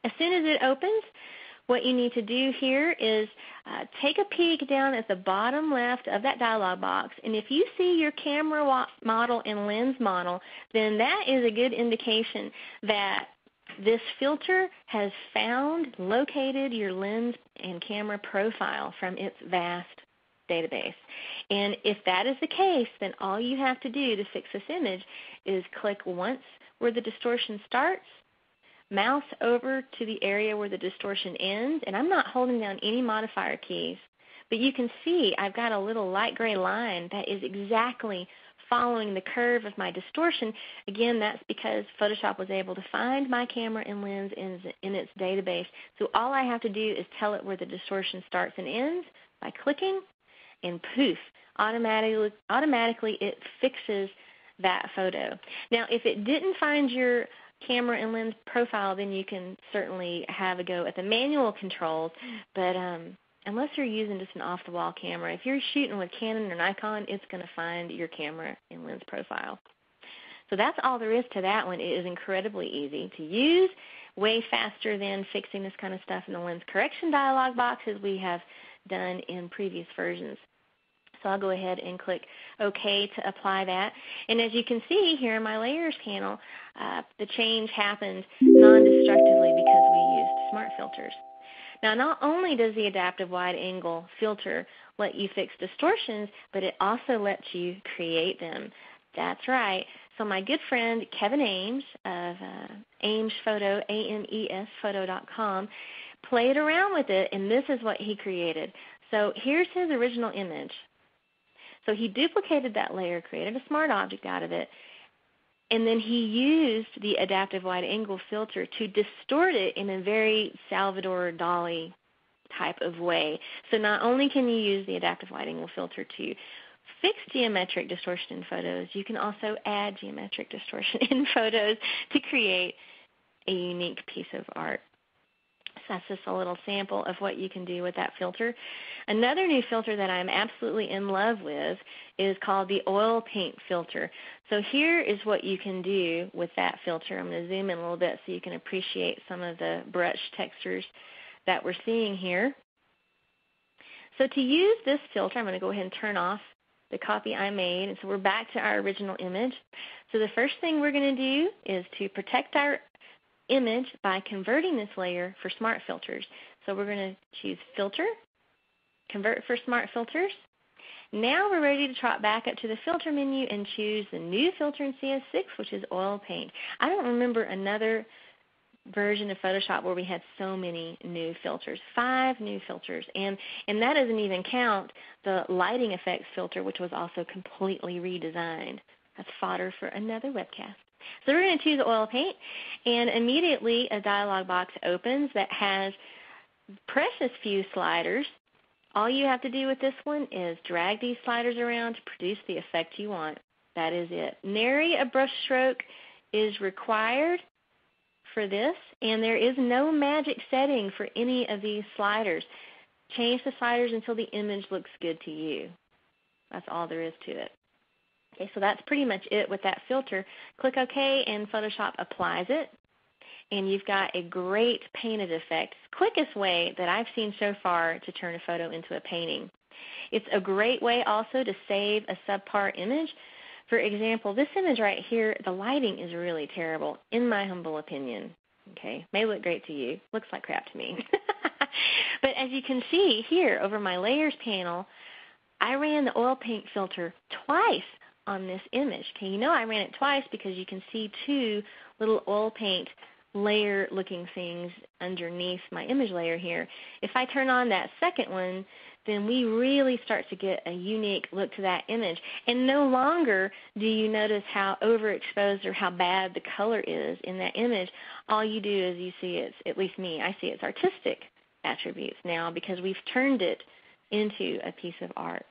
As soon as it opens, what you need to do here is take a peek down at the bottom left of that dialog box, and if you see your camera model and lens model, then that is a good indication that this filter has located your lens and camera profile from its vast database. And if that is the case, then all you have to do to fix this image is click once where the distortion starts, mouse over to the area where the distortion ends, and I'm not holding down any modifier keys, but you can see I've got a little light gray line that is exactly following the curve of my distortion. Again, that's because Photoshop was able to find my camera and lens in its database. So all I have to do is tell it where the distortion starts and ends by clicking, and poof, automatically it fixes that photo. Now, if it didn't find your camera and lens profile, then you can certainly have a go at the manual controls, but unless you're using just an off-the-wall camera, if you're shooting with Canon or Nikon, it's going to find your camera and lens profile. So that's all there is to that one. It is incredibly easy to use, way faster than fixing this kind of stuff in the lens correction dialog box as we have done in previous versions. So I'll go ahead and click OK to apply that. And as you can see here in my layers panel, the change happened non-destructively because we used smart filters. Now, not only does the adaptive wide angle filter let you fix distortions, but it also lets you create them. That's right. So my good friend Kevin Ames of Ames Photo, AMES Photo.com, played around with it, and this is what he created. So here's his original image. So he duplicated that layer, created a smart object out of it, and then he used the adaptive wide angle filter to distort it in a very Salvador Dali type of way. So not only can you use the adaptive wide angle filter to fix geometric distortion in photos, you can also add geometric distortion in photos to create a unique piece of art. So that's just a little sample of what you can do with that filter. Another new filter that I'm absolutely in love with is called the oil paint filter. So here is what you can do with that filter. I'm going to zoom in a little bit so you can appreciate some of the brush textures that we're seeing here. So to use this filter, I'm going to go ahead and turn off the copy I made. And so we're back to our original image. So the first thing we're going to do is to protect our image by converting this layer for smart filters. So we're going to choose Filter, Convert for Smart Filters. Now we're ready to trot back up to the filter menu and choose the new filter in CS6, which is oil paint. I don't remember another version of Photoshop where we had so many new filters, 5 new filters, and that doesn't even count the lighting effects filter, which was also completely redesigned. That's fodder for another webcast. So we're going to choose oil paint, and immediately a dialog box opens that has precious few sliders. All you have to do with this one is drag these sliders around to produce the effect you want. That is it. Nary a brush stroke is required for this, and there is no magic setting for any of these sliders. Change the sliders until the image looks good to you. That's all there is to it. Okay, so that's pretty much it with that filter. Click OK, and Photoshop applies it, and you've got a great painted effect. Quickest way that I've seen so far to turn a photo into a painting. It's a great way also to save a subpar image. For example, this image right here, the lighting is really terrible, in my humble opinion. Okay, may look great to you. Looks like crap to me. But as you can see here over my layers panel, I ran the oil paint filter twice on this image. Okay, you know I ran it twice because you can see 2 little oil paint layer looking things underneath my image layer here. If I turn on that second one, then we really start to get a unique look to that image. And no longer do you notice how overexposed or how bad the color is in that image. All you do is you see it's, at least me, I see its artistic attributes now because we've turned it into a piece of art.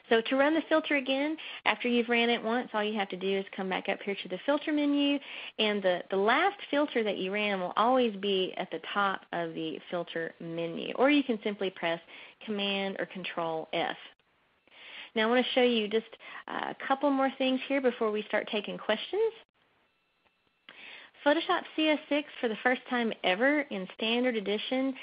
So to run the filter again, after you've ran it once, all you have to do is come back up here to the filter menu, and the last filter that you ran will always be at the top of the filter menu, or you can simply press Command or Control F. Now I want to show you just a couple more things here before we start taking questions. Photoshop CS6, for the first time ever in Standard Edition,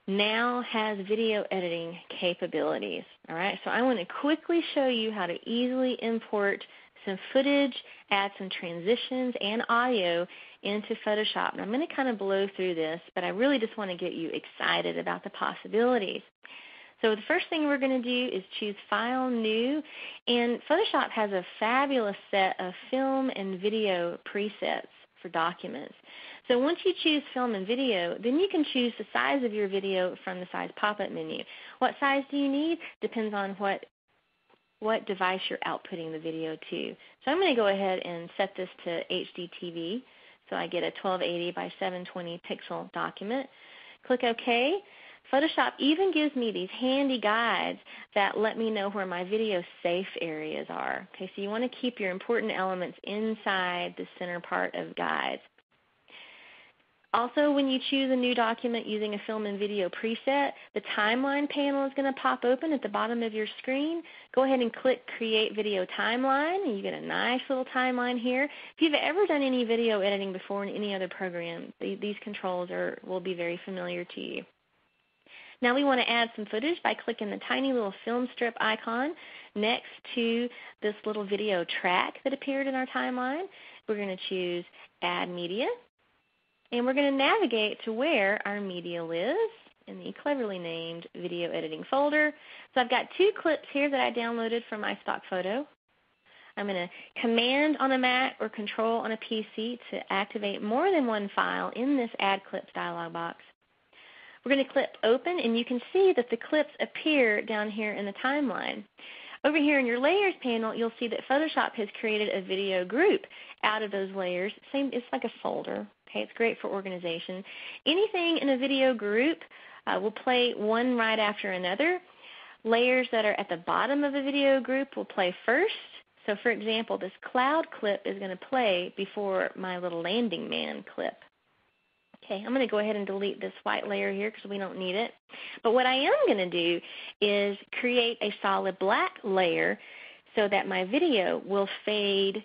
now has video editing capabilities. All right, so I want to quickly show you how to easily import some footage, add some transitions and audio into Photoshop. And I'm going to kind of blow through this, but I really just want to get you excited about the possibilities. So the first thing we're going to do is choose File, New, and Photoshop has a fabulous set of film and video presets for documents. So once you choose film and video, then you can choose the size of your video from the size pop-up menu. What size do you need? Depends on what device you're outputting the video to. So I'm going to go ahead and set this to HD TV. So I get a 1280 by 720 pixel document. Click OK. Photoshop even gives me these handy guides that let me know where my video safe areas are. Okay, so you want to keep your important elements inside the center part of guides. Also, when you choose a new document using a film and video preset, the timeline panel is going to pop open at the bottom of your screen. Go ahead and click Create Video Timeline, and you get a nice little timeline here. If you've ever done any video editing before in any other program, these controls will be very familiar to you. Now we want to add some footage by clicking the tiny little film strip icon next to this little video track that appeared in our timeline. We're going to choose Add Media. And we're going to navigate to where our media lives in the cleverly named video editing folder. So I've got two clips here that I downloaded from my stock photo. I'm going to Command on a Mac or Control on a PC to activate more than one file in this Add Clips dialog box. We're going to clip Open, and you can see that the clips appear down here in the timeline. Over here in your Layers panel, you'll see that Photoshop has created a video group out of those layers. It's like a folder. Okay, it's great for organization. Anything in a video group will play one right after another. Layers that are at the bottom of a video group will play first. So for example, this cloud clip is going to play before my little landing man clip. Okay, I'm going to go ahead and delete this white layer here because we don't need it. But what I am going to do is create a solid black layer so that my video will fade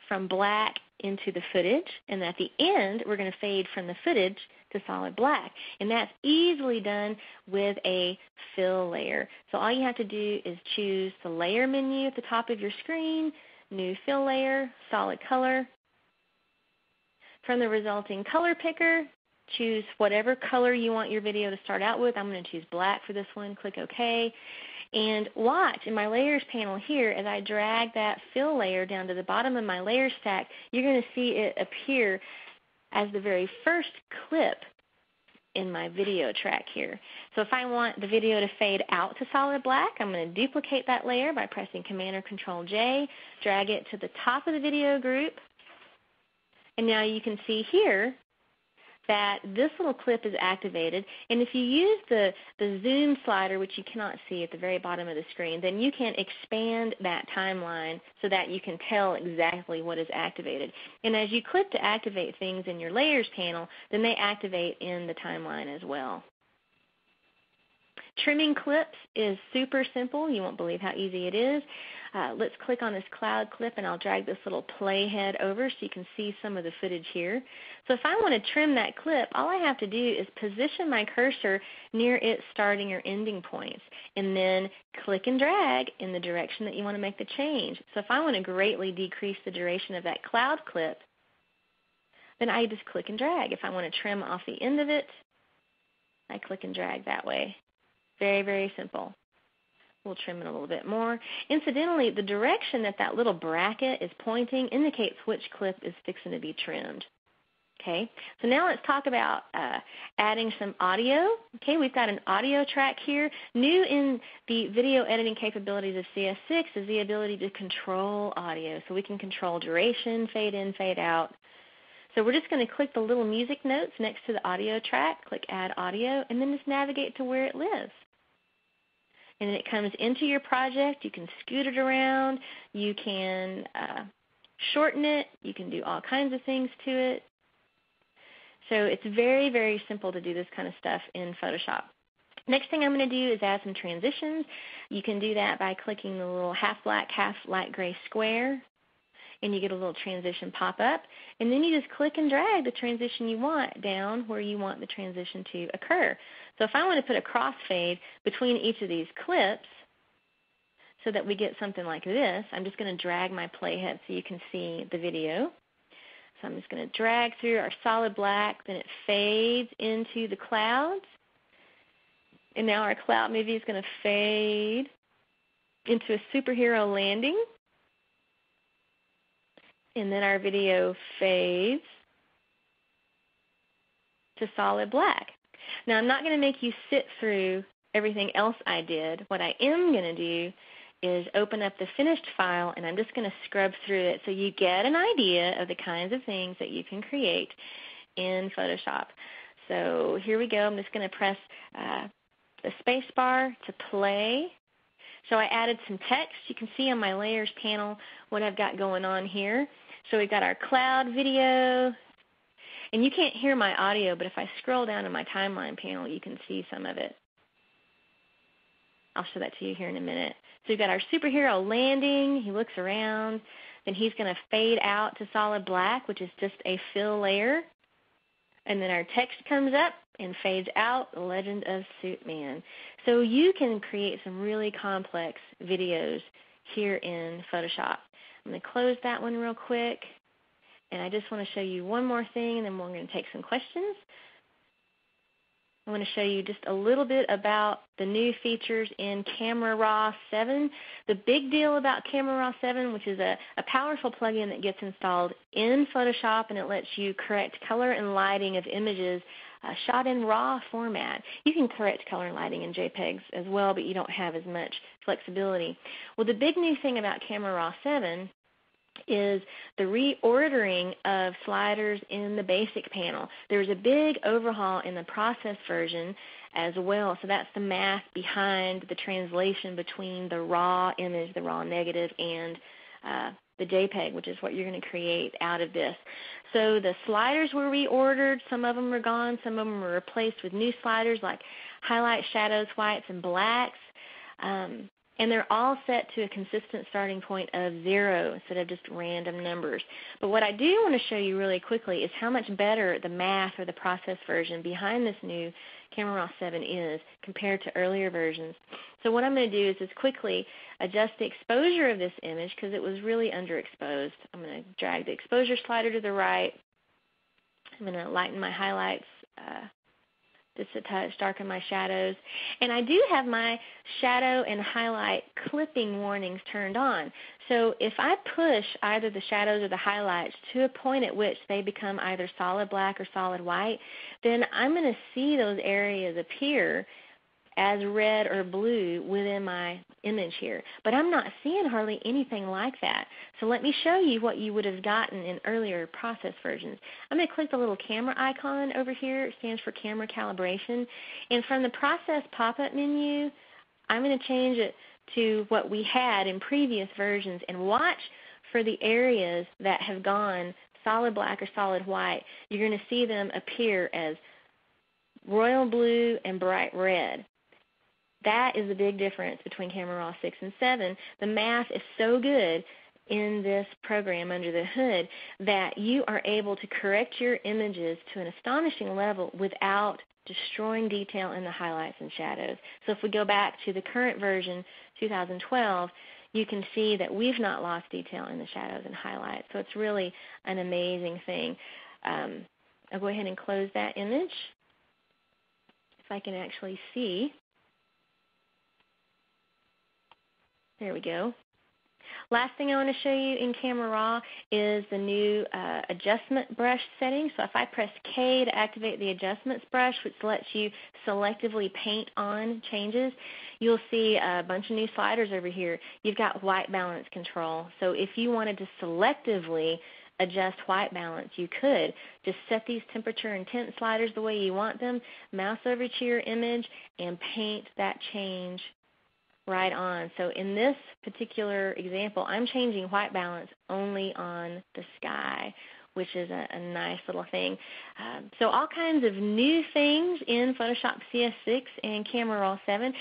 from black into the footage, and at the end we're going to fade from the footage to solid black. And that's easily done with a fill layer. So all you have to do is choose the layer menu at the top of your screen, new fill layer, solid color. From the resulting color picker, choose whatever color you want your video to start out with. I'm going to choose black for this one. Click OK. And watch in my Layers panel here, as I drag that fill layer down to the bottom of my layer stack, you're going to see it appear as the very first clip in my video track here. So if I want the video to fade out to solid black, I'm going to duplicate that layer by pressing Command or Control J, drag it to the top of the video group, and now you can see here that this little clip is activated. And if you use the zoom slider, which you cannot see at the very bottom of the screen, then you can expand that timeline so that you can tell exactly what is activated. And as you click to activate things in your Layers panel, then they activate in the timeline as well. Trimming clips is super simple. You won't believe how easy it is. Let's click on this cloud clip, and I'll drag this little playhead over so you can see some of the footage here. So if I want to trim that clip, all I have to do is position my cursor near its starting or ending points, and then click and drag in the direction that you want to make the change. So if I want to greatly decrease the duration of that cloud clip, then I just click and drag. If I want to trim off the end of it, I click and drag that way. Very, very simple. We'll trim it a little bit more. Incidentally, the direction that that little bracket is pointing indicates which clip is fixing to be trimmed. Okay, so now let's talk about adding some audio. Okay, we've got an audio track here. New in the video editing capabilities of CS6 is the ability to control audio. So we can control duration, fade in, fade out. So we're just going to click the little music notes next to the audio track, click Add Audio, and then just navigate to where it lives. And then it comes into your project. You can scoot it around. You can shorten it. You can do all kinds of things to it. So it's very, very simple to do this kind of stuff in Photoshop. Next thing I'm going to do is add some transitions. You can do that by clicking the little half black, half light gray square, and you get a little transition pop up. And then you just click and drag the transition you want down where you want the transition to occur. So if I want to put a crossfade between each of these clips so that we get something like this, I'm just going to drag my playhead so you can see the video. So I'm just going to drag through our solid black, then it fades into the clouds. And now our cloud movie is going to fade into a superhero landing. And then our video fades to solid black. Now I'm not going to make you sit through everything else I did. What I am going to do is open up the finished file, and I'm just going to scrub through it so you get an idea of the kinds of things that you can create in Photoshop. So here we go. I'm just going to press the space bar to play. So I added some text. You can see on my layers panel what I've got going on here. So we've got our cloud video, and you can't hear my audio, but if I scroll down to my timeline panel, you can see some of it. I'll show that to you here in a minute. So we've got our superhero landing. He looks around. Then he's going to fade out to solid black, which is just a fill layer. And then our text comes up and fades out, The Legend of Suitman. So you can create some really complex videos here in Photoshop. I'm going to close that one real quick. And I just want to show you one more thing, and then we're going to take some questions. I want to show you just a little bit about the new features in Camera Raw 7. The big deal about Camera Raw 7, which is a powerful plugin that gets installed in Photoshop, and it lets you correct color and lighting of images shot in RAW format. You can correct color and lighting in JPEGs as well, but you don't have as much flexibility. Well, the big new thing about Camera Raw 7 is the reordering of sliders in the basic panel. There's a big overhaul in the process version as well. So that's the math behind the translation between the raw image, the raw negative, and the JPEG, which is what you're going to create out of this. So the sliders were reordered. Some of them are gone. Some of them were replaced with new sliders like highlights, shadows, whites, and blacks. And they're all set to a consistent starting point of 0 instead of just random numbers. But what I do want to show you really quickly is how much better the math or the process version behind this new Camera Raw 7 is compared to earlier versions. So what I'm going to do is just quickly adjust the exposure of this image because it was really underexposed. I'm going to drag the exposure slider to the right. I'm going to lighten my highlights just a touch, darken my shadows. And I do have my shadow and highlight clipping warnings turned on. So if I push either the shadows or the highlights to a point at which they become either solid black or solid white, then I'm going to see those areas appear as red or blue within my image here. But I'm not seeing hardly anything like that. So let me show you what you would have gotten in earlier process versions. I'm going to click the little camera icon over here. It stands for camera calibration. And from the process pop-up menu, I'm going to change it to what we had in previous versions and watch for the areas that have gone solid black or solid white. You're going to see them appear as royal blue and bright red. That is the big difference between Camera Raw 6 and 7. The math is so good in this program under the hood that you are able to correct your images to an astonishing level without destroying detail in the highlights and shadows. So if we go back to the current version, 2012, you can see that we've not lost detail in the shadows and highlights. So it's really an amazing thing. I'll go ahead and close that image if I can actually see. There we go. Last thing I want to show you in Camera Raw is the new adjustment brush setting. So if I press K to activate the adjustments brush, which lets you selectively paint on changes, you'll see a bunch of new sliders over here. You've got white balance control. So if you wanted to selectively adjust white balance, you could just set these temperature and tint sliders the way you want them, mouse over to your image, and paint that change right on. So in this particular example, I'm changing white balance only on the sky, which is a nice little thing. So all kinds of new things in Photoshop CS6 and Camera Raw 7.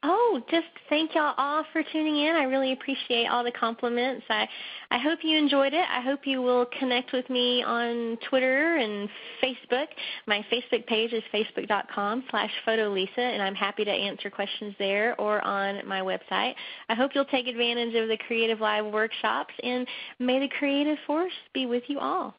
Oh, just thank y'all all for tuning in. I really appreciate all the compliments. I hope you enjoyed it. I hope you will connect with me on Twitter and Facebook. My Facebook page is facebook.com/photolesa, and I'm happy to answer questions there or on my website. I hope you'll take advantage of the Creative Live workshops, and may the creative force be with you all.